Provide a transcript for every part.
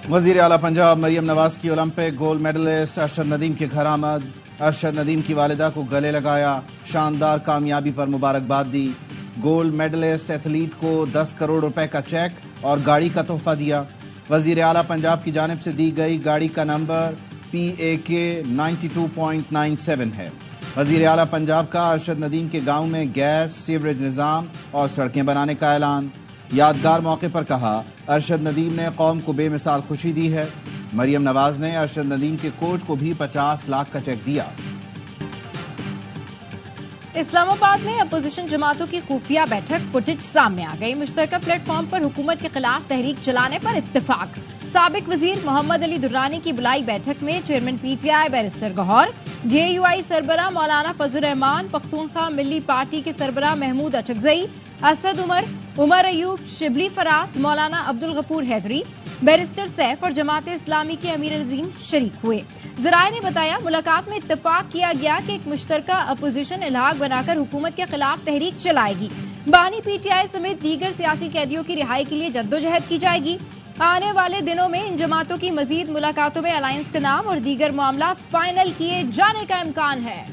वज़ीर आला पंजाब मरियम नवाज की olympic gold medalist Arshad Nadeem के घर आमद। अरशद नदीम की वालिदा को गले लगाया, शानदार कामयाबी पर मुबारकबाद दी। गोल्ड मेडलिस्ट एथलीट को 10 करोड़ रुपए का चेक और गाड़ी का तोहफा दिया। वज़ीर आला पंजाब की जानिब से दी गई गाड़ी का नंबर PAK 92.97 है। वज़ीर आला पंजाब का अरशद नदीम के गाँव में गैस सीवरेज निज़ाम और सड़कें बनाने का ऐलान। यादगार मौके पर कहा, अरशद नदीम ने कौम को बेमिसाल खुशी दी है। मरियम नवाज ने अरशद नदीम के कोच को भी 50 लाख का चेक दिया। इस्लामाबाद में अपोजिशन जमातों की खुफिया बैठक फुटेज सामने आ गई। मुश्तरका प्लेटफॉर्म पर हुकूमत के खिलाफ तहरीक चलाने पर इत्तेफाक। साबिक वजीर मोहम्मद अली दुर्रानी की बुलाई बैठक में chairman PTI barrister Gohar, JUI सरबराह मौलाना फजल रहमान, पख्तूनख्वा मिली पार्टी के सरबराह महमूद अचकजई, असद उमर अयूब, शिबली फराज, मौलाना अब्दुल गफूर हैदरी, बैरिस्टर सैफ और जमात इस्लामी के अमीर अजीम शरीक हुए। जराये ने बताया, मुलाकात में इत्तेफाक किया गया कि एक मुश्तरका अपोजिशन इलाक बनाकर हुकूमत के खिलाफ तहरीक चलाएगी। बानी PTI समेत दीगर सियासी कैदियों की रिहाई के लिए जद्दोजहद की जाएगी। आने वाले दिनों में इन जमातों की मजीद मुलाकातों में अलायंस का नाम और दीगर मामला फाइनल किए जाने का इम्कान है।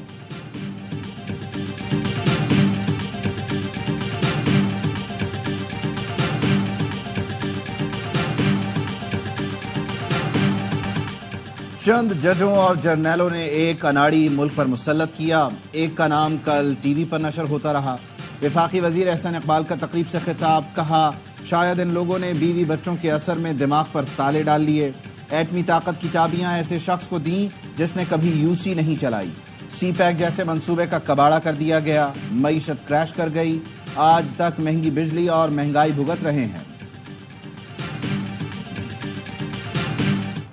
चंद जजों और जर्नैलों ने एक अनाड़ी मुल्क पर मुसल्लत किया। एक का नाम कल TV पर नशर होता रहा। वफाकी वजीर एहसन इकबाल का तकरीब से खिताब, कहा शायद इन लोगों ने बीवी बच्चों के असर में दिमाग पर ताले डाल लिए। एटमी ताकत की चाबियां ऐसे शख्स को दी जिसने कभी UC नहीं चलाई। CPEC जैसे मंसूबे का कबाड़ा कर दिया गया। मईशत क्रैश कर गई। आज तक महंगी बिजली और महंगाई भुगत रहे हैं।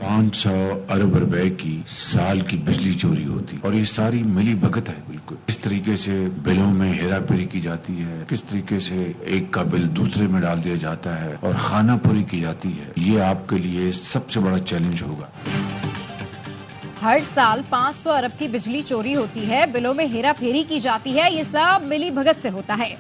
500 अरब रुपए की साल की बिजली चोरी होती और ये सारी मिली भगत है। बिल्कुल इस तरीके से बिलों में हेरा फेरी की जाती है, किस तरीके से एक का बिल दूसरे में डाल दिया जाता है और खानापुरी की जाती है। ये आपके लिए सबसे बड़ा चैलेंज होगा। हर साल 500 अरब की बिजली चोरी होती है, बिलों में हेरा फेरी की जाती है, ये सब मिली भगत से होता है।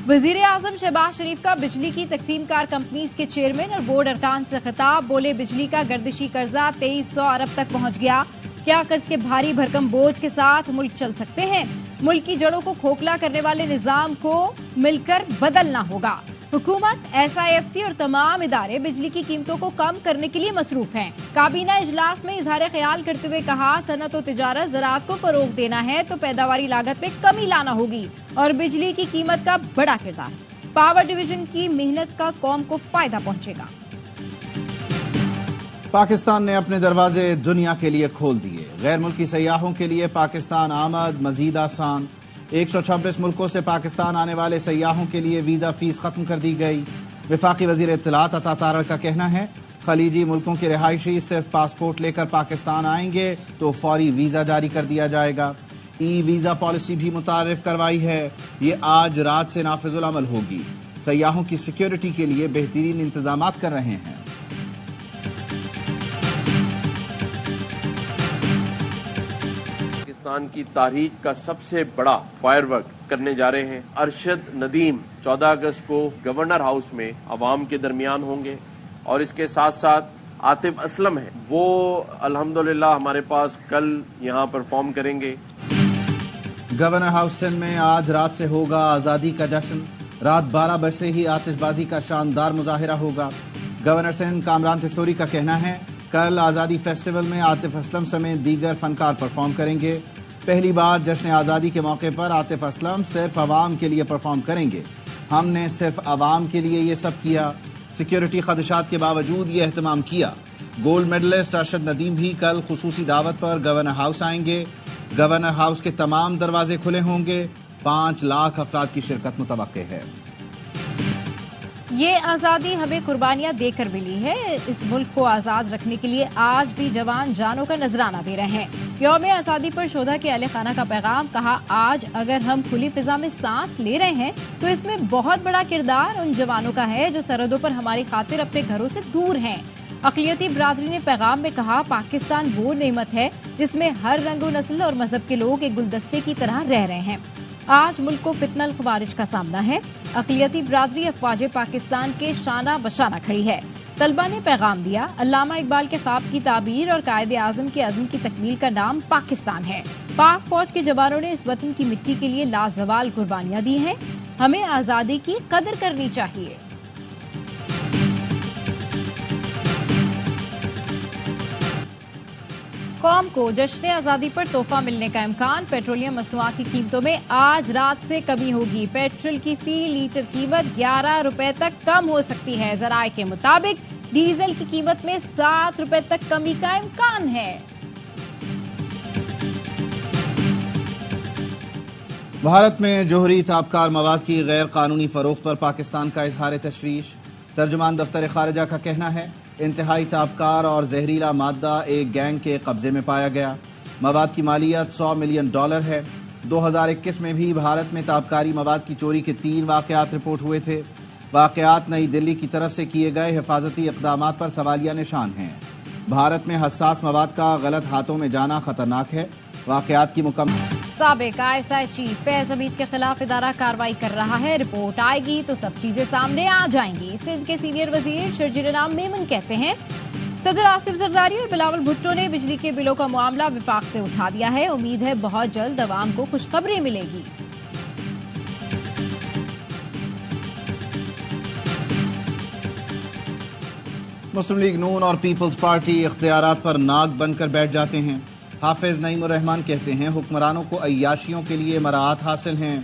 वजीर आजम शहबाज शरीफ का बिजली की तकसीमकार कंपनीज के चेयरमैन और बोर्ड अरकान से खिताब, बोले बिजली का गर्दिशी कर्जा 2300 अरब तक पहुंच गया। क्या कर्ज के भारी भरकम बोझ के साथ मुल्क चल सकते हैं? मुल्क की जड़ों को खोखला करने वाले निजाम को मिलकर बदलना होगा। हुकूमत, SIFC और तमाम इदारे बिजली की कीमतों को कम करने के लिए मसरूफ हैं। काबीना इजलास में इजहार ख्याल करते हुए कहा, सनत और तिजारत ज़राअत को फरोग देना है तो पैदावारी लागत में कमी लाना होगी और बिजली की कीमत का बड़ा किरदार। पावर डिवीजन की मेहनत का कौम को फायदा पहुंचेगा। पाकिस्तान ने अपने दरवाजे दुनिया के लिए खोल दिए। गैर मुल्की सयाहों के लिए पाकिस्तान आमद मजीद आसान। 126 मुल्कों से पाकिस्तान आने वाले सयाहों के लिए वीज़ा फीस खत्म कर दी गई। वफाकी वज़ीर इत्तलात अता तारड़ का कहना है, खलीजी मुल्कों के रिहायशी सिर्फ पासपोर्ट लेकर पाकिस्तान आएंगे तो फौरी वीज़ा जारी कर दिया जाएगा। वीज़ा पॉलिसी भी मुतारिफ करवाई है, ये आज रात से नाफिजुल अमल होगी। सयाहों की सिक्योरिटी के लिए बेहतरीन इंतजाम कर रहे हैं। पाकिस्तान की तारीख का सबसे बड़ा फायरवर्क करने जा रहे हैं। अरशद नदीम 14 अगस्त को गवर्नर हाउस में अवाम के दरमियान होंगे और इसके साथ साथ आतिफ असलम है, वो अल्हम्दुलिल्लाह हमारे पास कल यहाँ परफॉर्म करेंगे। गवर्नर हाउस सिंध में आज रात से होगा आज़ादी का जश्न। रात 12 बजे से ही आतिशबाजी का शानदार मुजाहिरा होगा। गवर्नर सिंध कामरान तिसोरी का कहना है, कल आज़ादी फेस्टिवल में आतिफ असलम समेत दीगर फनकार परफॉर्म करेंगे। पहली बार जश्न आज़ादी के मौके पर आतिफ असलम सिर्फ अवाम के लिए परफॉर्म करेंगे। हमने सिर्फ अवाम के लिए ये सब किया। सिक्योरिटी खदशात के बावजूद ये एहतमाम किया। गोल्ड मेडलिस्ट अरशद नदीम भी कल खुसूसी दावत पर गवर्नर हाउस आएंगे। गवर्नर हाउस के तमाम दरवाजे खुले होंगे। 5 लाख अफराद की शिरकत मुतवक्के है। ये आज़ादी हमें कुर्बानियां देकर मिली है। इस मुल्क को आज़ाद रखने के लिए आज भी जवान जानों का नजराना दे रहे हैं। यौम आज़ादी पर शोधा के अहले खाना का पैगाम, कहा आज अगर हम खुली फिजा में सांस ले रहे हैं तो इसमें बहुत बड़ा किरदार उन जवानों का है जो सरहदों पर हमारी खातिर अपने घरों से दूर हैं। अक़लियती बरादरी ने पैगाम में कहा, पाकिस्तान वो नेमत है जिसमें हर रंग व नस्ल और मजहब के लोग एक गुलदस्ते की तरह रह रहे हैं। आज मुल्क को फितनल खवारिज का सामना है। अक़लियती बरादरी अफवाज पाकिस्तान के शाना बशाना खड़ी है। طلبہ نے پیغام دیا، علامہ اقبال کے خواب کی تعبیر اور قائد اعظم کے عزم کی تکمیل کا نام پاکستان ہے۔ پاک فوج کے جوانوں نے اس وطن کی مٹی کے لیے لازوال قربانیاں دی ہیں، ہمیں آزادی کی قدر کرنی چاہیے۔ قوم کو جشن آزادی پر تحفہ ملنے کا امکان، پیٹرولیم مصنوعات کی قیمتوں میں آج رات سے کمی ہوگی۔ پیٹرول کی فی لیٹر قیمت 11 روپے تک کم ہو سکتی ہے۔ ذرائع کے مطابق ڈیزل کی قیمت میں 7 روپے تک کمی کا امکان ہے۔ بھارت میں جوہری تابکار مواد کی غیر قانونی فروخت پر پاکستان کا اظہار تشویش۔ ترجمان دفتر خارجہ کا کہنا ہے انتہائی تابکار اور زہریلا مادہ ایک گینگ کے قبضے میں پایا گیا۔ مواد کی مالیت $100 ملین ہے۔ 2021 میں بھی بھارت میں تابکاری مواد کی چوری کے 3 واقعات رپورٹ ہوئے تھے۔ واقعات نئی دلی کی طرف سے کیے گئے حفاظتی اقدامات پر سوالیہ نشان ہیں۔ بھارت میں حساس مواد کا غلط ہاتھوں میں جانا خطرناک ہے۔ واقعات کی مکمل سابق ISI چیف فیض حمید کے خلاف ادارہ کارروائی کر رہا ہے۔ رپورٹ آئے گی تو سب چیزیں سامنے آ جائیں گی۔ سندھ کے سینئر وزیر شرجیل انعام میمن کہتے ہیں صدر آصف زرداری اور بلاول بھٹو نے بجلی کے بلوں کا معاملہ وفاق سے اٹھا دیا ہے۔ امید ہے بہت جلد عوام کو خوشخبری ملے گی۔ مسلم لیگ نون اور پیپلز پارٹی اختیارات پر ناک بن کر بیٹھ جاتے ہیں۔ حافظ نعیم الرحمان کہتے ہیں حکمرانوں کو عیاشیوں کے لیے مراعات حاصل ہیں۔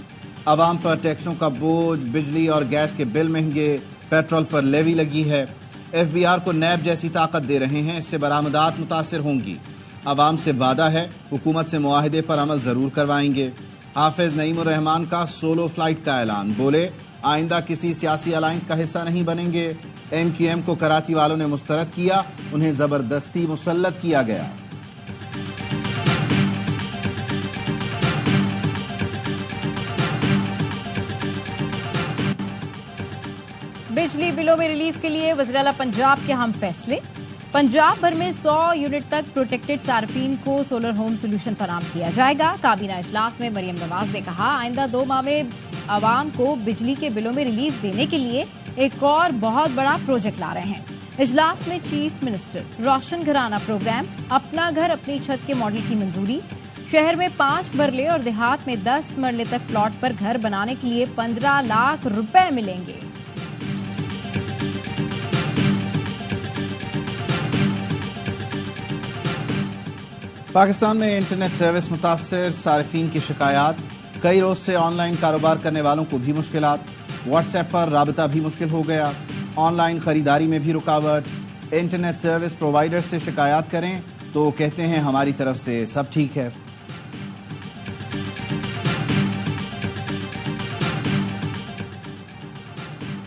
عوام پر ٹیکسوں کا بوجھ، بجلی اور گیس کے بل مہنگے، پیٹرول پر لیوی لگی ہے۔ FBR کو نیب جیسی طاقت دے رہے ہیں، اس سے برآمدات متاثر ہوں گی۔ عوام سے وعدہ ہے حکومت سے معاہدے پر عمل ضرور کروائیں گے۔ حافظ نعیم الرحمان کا سولو فلائٹ کا اعلان، بولے آئندہ کسی سیاسی الائنس کا حصہ نہیں بنیں گے۔ MQM کو کراچی والوں نے مسترد کیا، انہیں زبردستی مسلط کیا گیا۔ بجلی بلوں میں ریلیف کے لیے وزیراعلی پنجاب کے اہم فیصلے۔ پنجاب بھر میں 100 یونٹ تک پروٹیکٹڈ صارفین کو سولر ہوم سولوشن فراہم کیا جائے گا۔ کابینہ اجلاس میں مریم نواز نے کہا آئندہ 2 ماہ میں عوام کو بجلی کے بلوں میں ریلیف دینے کے لیے ایک اور بہت بڑا پروجیکٹ لا رہے ہیں۔ اجلاس میں چیف منسٹر روشن گھرانہ پروگرام، اپنا گھر اپنی چھت کے ماڈل کی منظوری، شہر میں 5 مرلے اور دیہات میں 10 مرلے تک پلاٹ پر گھر بنانے کے لیے 15 لاکھ روپے ملیں گے۔ پاکستان میں انٹرنیٹ سروس متاثر، صارفین کی شکایات، کئی روز سے آن لائن کاروبار کرنے والوں کو بھی مشکلات، واٹس ایپ پر رابطہ بھی مشکل ہو گیا، آن لائن خریداری میں بھی رکاوٹ۔ انٹرنیٹ سروس پرووائڈر سے شکایات کریں تو کہتے ہیں ہماری طرف سے سب ٹھیک ہے۔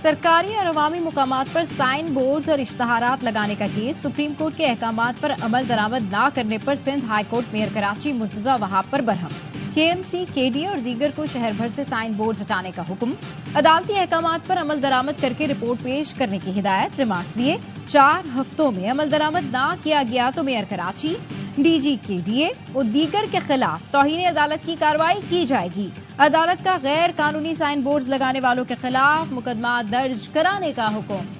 سرکاری اور عوامی مقامات پر سائن بورڈز اور اشتہارات لگانے کا کیس، سپریم کورٹ کے احکامات پر عمل درآمد نہ کرنے پر Sindh high court mayor Karachi Murtaza Wahab پر برہم، KMC KDA اور دیگر کو شہر بھر سے سائن بورڈز ہٹانے کا حکم، عدالتی احکامات پر عمل درآمد کر کے رپورٹ پیش کرنے کی ہدایت، ریمارکس دیے 4 ہفتوں میں عمل درآمد نہ کیا گیا تو میئر کراچی، DG KDA اور دیگر کے خلاف توہین عدالت کی کارروائی کی جائے گی۔ عدالت کا غیر قانونی سائن بورڈز لگانے والوں کے خلاف مقدمہ درج کرانے کا حکم۔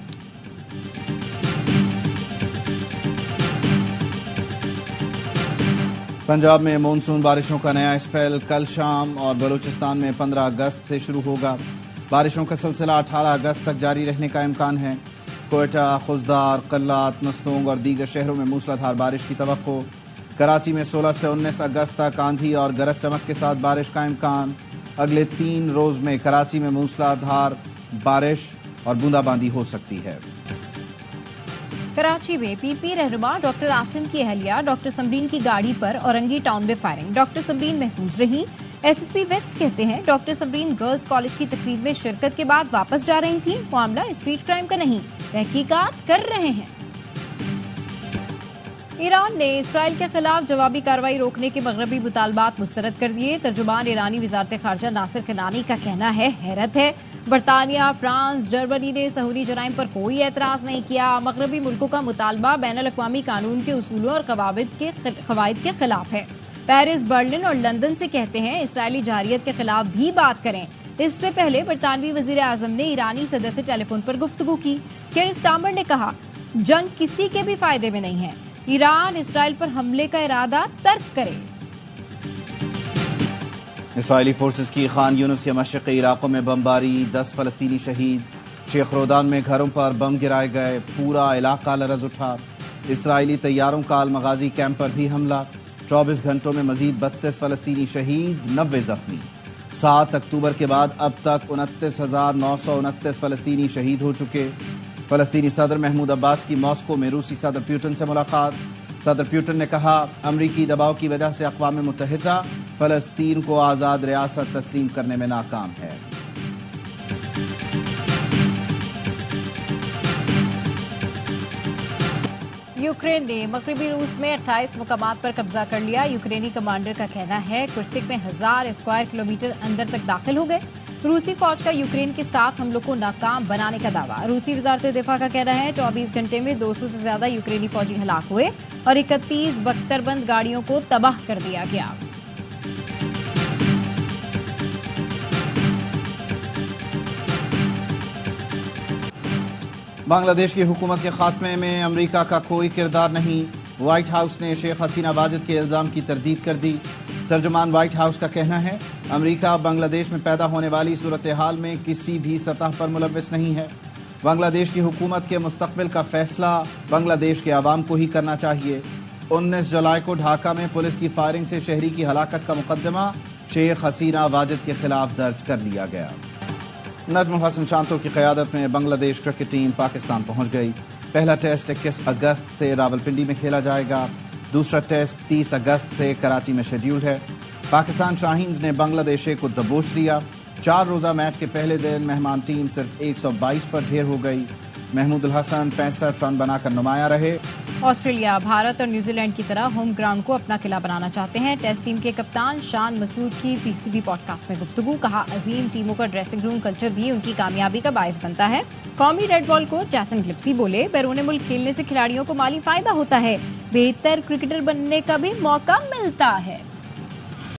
پنجاب میں مونسون بارشوں کا نیا اسپیل کل شام اور بلوچستان میں 15 اگست سے شروع ہوگا۔ بارشوں کا سلسلہ 18 اگست تک جاری رہنے کا امکان ہے۔ کوئٹہ، خضدار، قلات، مستونگ اور دیگر شہروں میں موسلادھار بارش کی توقع۔ کراچی میں 16 سے 19 اگست تک آندھی اور گرج چمک کے ساتھ بارش کا امکان۔ اگلے 3 روز میں کراچی میں موسلادھار بارش اور بوندا باندی ہو سکتی ہے۔ کراچی میں PP رہنما ڈاکٹر عاصم کی اہلیہ ڈاکٹر سمرین کی گاڑی پر اورنگی ٹاؤن میں فائرنگ، ڈاکٹر سمرین محفوظ رہی۔ SSP ویسٹ کہتے ہیں ڈاکٹر سمرین گرلز کالج کی تقریب میں شرکت کے بعد واپس جا رہی تھیں، معاملہ اسٹریٹ کرائم کا نہیں، تحقیقات کر رہے ہیں۔ ایران نے اسرائیل کے خلاف جوابی کارروائی روکنے کے مغربی مطالبات مسترد کر دیے۔ ترجمان ایرانی وزارت خارجہ ناصر کنانی کا کہنا ہے حیرت ہے، برطانیہ، فرانس، جرمنی نے صہیونی جرائم پر کوئی اعتراض نہیں کیا۔ مغربی ملکوں کا مطالبہ بین الاقوامی قانون کے اصولوں اور قواعد کے خلاف ہے۔ پیرس، برلن اور لندن سے کہتے ہیں اسرائیلی جارحیت کے خلاف بھی بات کریں۔ اس سے پہلے برطانوی وزیر اعظم نے ایرانی صدر سے ٹیلی فون پر گفتگو کی۔ کیئر سٹارمر نے کہا जंग किसी के भी फायदे में नहीं है। ईरान इसराइल पर हमले का इरादा तर्क करे। इसराइली फोर्सेस की खान यूनुस के मशरक़ी इलाकों में बमबारी, 10 फलस्तीनी शहीद। शेख रोदान में घरों पर बम गिराए गए, पूरा इलाका लरज़ उठा। इसराइली तैयारों का अल मगाजी कैंप पर भी हमला, 24 घंटों में मजीद 32 फलस्तीनी शहीद, 90 जख्मी। 7 अक्टूबर के बाद अब तक 29,929 फलस्तीनी शहीद हो चुके। फलस्तीनी सदर महमूद अब्बास की मॉस्को में रूसी सदर प्यूटन से मुलाकात। सदर प्यूटन ने कहा, अमरीकी दबाव की वजह से अक़वाम मुत्तहिदा फलस्तीन को आज़ाद रियासत तस्लीम करने में नाकाम है। यूक्रेन ने मगरबी रूस में 28 मुकामात पर कब्जा कर लिया। यूक्रेनी कमांडर का कहना है कुर्सिक में 1000 स्क्वायर किलोमीटर अंदर तक दाखिल हो गए। रूसी फौज का यूक्रेन के 7 हमलों को नाकाम बनाने का दावा। रूसी वजारत दिफा का कहना है 24 घंटे में 200 से ज्यादा यूक्रेनी फौजी हलाक हुए और 31 बख्तरबंद गाड़ियों को तबाह कर दिया गया। बांग्लादेश की हुकूमत के खात्मे में अमेरिका का कोई किरदार नहीं। व्हाइट हाउस ने शेख हसीना वाजिद के इल्ज़ाम की तरदीद कर दी। तर्जुमान व्हाइट हाउस का कहना है अमेरिका बांग्लादेश में पैदा होने वाली सूरत हाल में किसी भी सतह पर मुलव्विस नहीं है। बांग्लादेश की हुकूमत के मुस्तकबिल का फैसला बांग्लादेश के अवाम को ही करना चाहिए। 19 जुलाई को ढाका में पुलिस की फायरिंग से शहरी की हलाकत का मुकदमा शेख हसीना वाजिद के खिलाफ दर्ज कर लिया गया। नजमुल हसन शांतो की क़यादत में बांग्लादेश क्रिकेट टीम पाकिस्तान पहुंच गई। पहला टेस्ट 21 अगस्त से रावलपिंडी में खेला जाएगा। दूसरा टेस्ट 30 अगस्त से कराची में शेड्यूल्ड है। पाकिस्तान शाहीन्स ने बांग्लादेश को दबोच लिया। 4 रोज़ा मैच के पहले दिन मेहमान टीम सिर्फ 122 पर ढेर हो गई। महमूद उल हसन 65 रन बनाकर नुमाया रहे। ऑस्ट्रेलिया भारत और न्यूजीलैंड की तरह होम ग्राउंड को अपना किला बनाना चाहते हैं। टेस्ट टीम के कप्तान शान मसूद की पीसीबी पॉडकास्ट में गुफ्तगू। कहा, अजीम टीमों का ड्रेसिंग रूम कल्चर भी उनकी कामयाबी का बायस बनता है। कौमी रेड बॉल कोच जैसन ग्लिप्सी बोले, बैरून मुल्क खेलने से खिलाड़ियों को माली फायदा होता है, बेहतर क्रिकेटर बनने का भी मौका मिलता है।